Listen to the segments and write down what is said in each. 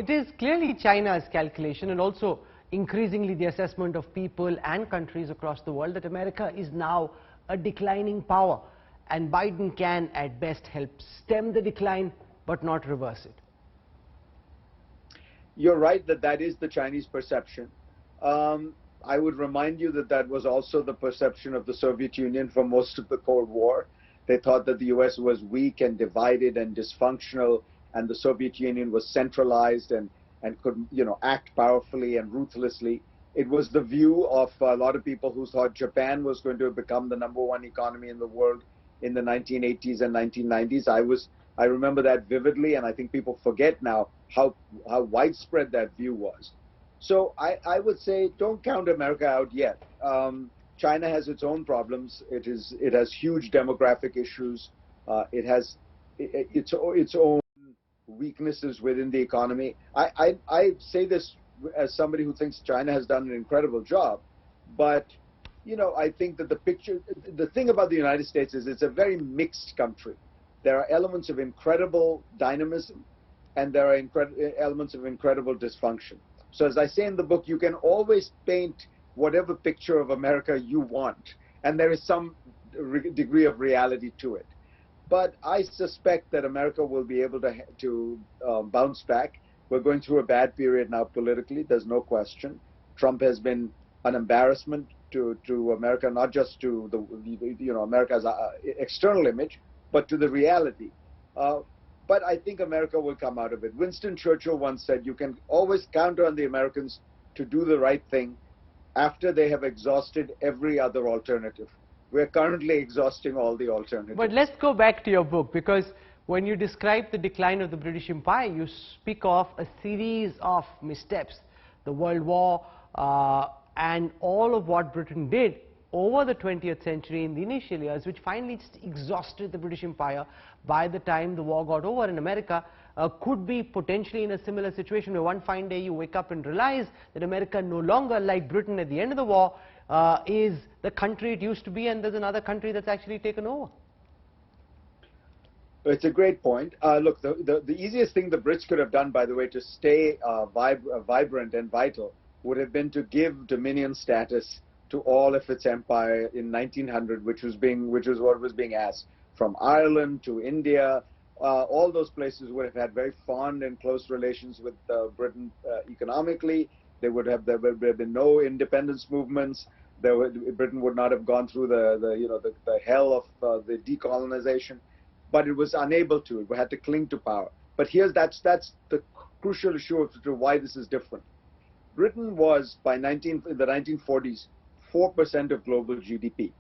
it is clearly China's calculation and also increasingly the assessment of people and countries across the world that America is now a declining power, and Biden can at best help stem the decline but not reverse it. You're right that that is the Chinese perception. I would remind you that that was also the perception of the Soviet Union for most of the Cold War. They thought that the US was weak and divided and dysfunctional, and the Soviet Union was centralized and could, act powerfully and ruthlessly. It was the view of a lot of people who thought Japan was going to become the #1 economy in the world in the 1980s and 1990s. I remember that vividly, and I think people forget now how widespread that view was. So I would say don't count America out yet. China has its own problems. It has huge demographic issues. It has its own weaknesses within the economy. I say this as somebody who thinks China has done an incredible job, but I think that the thing about the United States is it's a very mixed country. There are elements of incredible dynamism, and there are elements of incredible dysfunction. So as I say in the book, you can always paint whatever picture of America you want, and there is some degree of reality to it. But I suspect that America will be able to bounce back. We're going through a bad period now politically, there's no question. Trump has been an embarrassment to America, not just to America's external image, but to the reality. But I think America will come out of it. Winston Churchill once said, you can always count on the Americans to do the right thing after they have exhausted every other alternative. We're currently exhausting all the alternatives. But let's go back to your book, because when you describe the decline of the British Empire, you speak of a series of missteps, the World War, and all of what Britain did over the 20th century in the initial years, which finally exhausted the British Empire. By the time the war got over, in America could be potentially in a similar situation where one fine day you wake up and realize that America no longer, like Britain at the end of the war, is the country it used to be, and there's another country that's actually taken over. It's a great point. Look, the easiest thing the Brits could have done, by the way, to stay vibrant and vital would have been to give dominion status to all of its empire in 1900, which was what was being asked. From Ireland to India, all those places would have had very fond and close relations with Britain economically. There would have been no independence movements. Britain would not have gone through the hell of the decolonization, but it was unable to. It had to cling to power. But that's the crucial issue to why this is different. Britain was in the 1940s 4% of global GDP.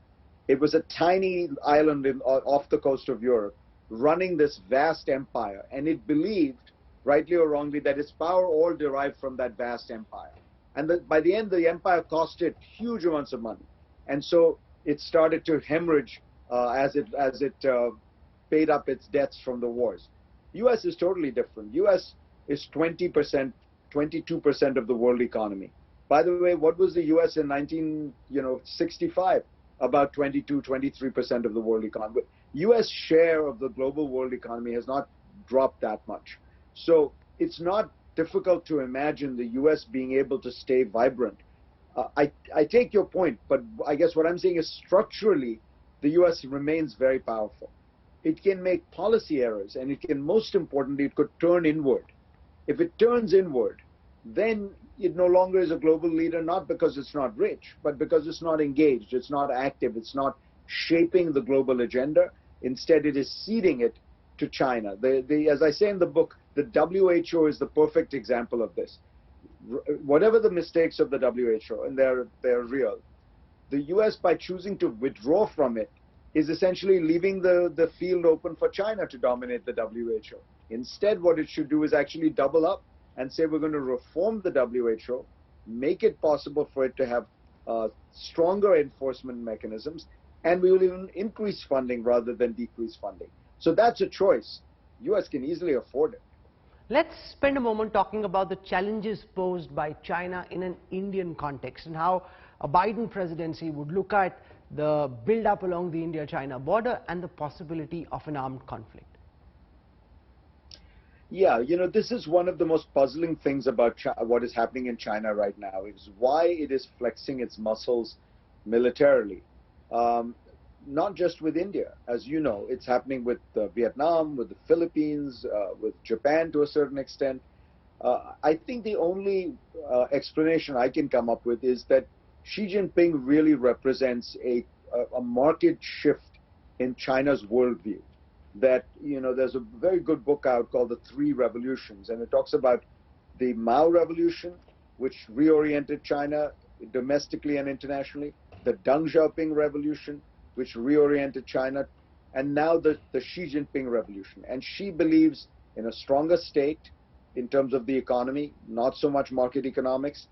It was a tiny island off the coast of Europe running this vast empire, and it believed, rightly or wrongly, that its power all derived from that vast empire. And by the end, the empire cost it huge amounts of money. And so it started to hemorrhage as it paid up its debts from the wars. US is totally different. US is 20%, 22% of the world economy. By the way, what was the US in 1965? About 22, 23% of the world economy. US share of the global world economy has not dropped that much. So it's not difficult to imagine the US being able to stay vibrant. I take your point, but I guess what I'm saying is structurally, the US remains very powerful. It can make policy errors, and it can, most importantly, it could turn inward. If it turns inward, then it no longer is a global leader, not because it's not rich, but because it's not engaged, it's not active, it's not shaping the global agenda. Instead, it is ceding it to China. As I say in the book, the WHO is the perfect example of this. Whatever the mistakes of the WHO, and they're real, the US, by choosing to withdraw from it, is essentially leaving the field open for China to dominate the WHO. Instead, what it should do is actually double up and say we're going to reform the WHO, make it possible for it to have stronger enforcement mechanisms, and we will even increase funding rather than decrease funding. So that's a choice. US can easily afford it. Let's spend a moment talking about the challenges posed by China in an Indian context, and how a Biden presidency would look at the build-up along the India-China border and the possibility of an armed conflict. Yeah, this is one of the most puzzling things about what is happening in China right now is why it is flexing its muscles militarily. Um, Not just with India, as you know, it's happening with Vietnam, with the Philippines, with Japan to a certain extent. I think the only explanation I can come up with is that Xi Jinping really represents a marked shift in China's worldview. That, there's a very good book out called The Three Revolutions, and it talks about the Mao Revolution, which reoriented China domestically and internationally, the Deng Xiaoping Revolution, which reoriented China, and now the Xi Jinping Revolution. And she believes in a stronger state in terms of the economy, not so much market economics,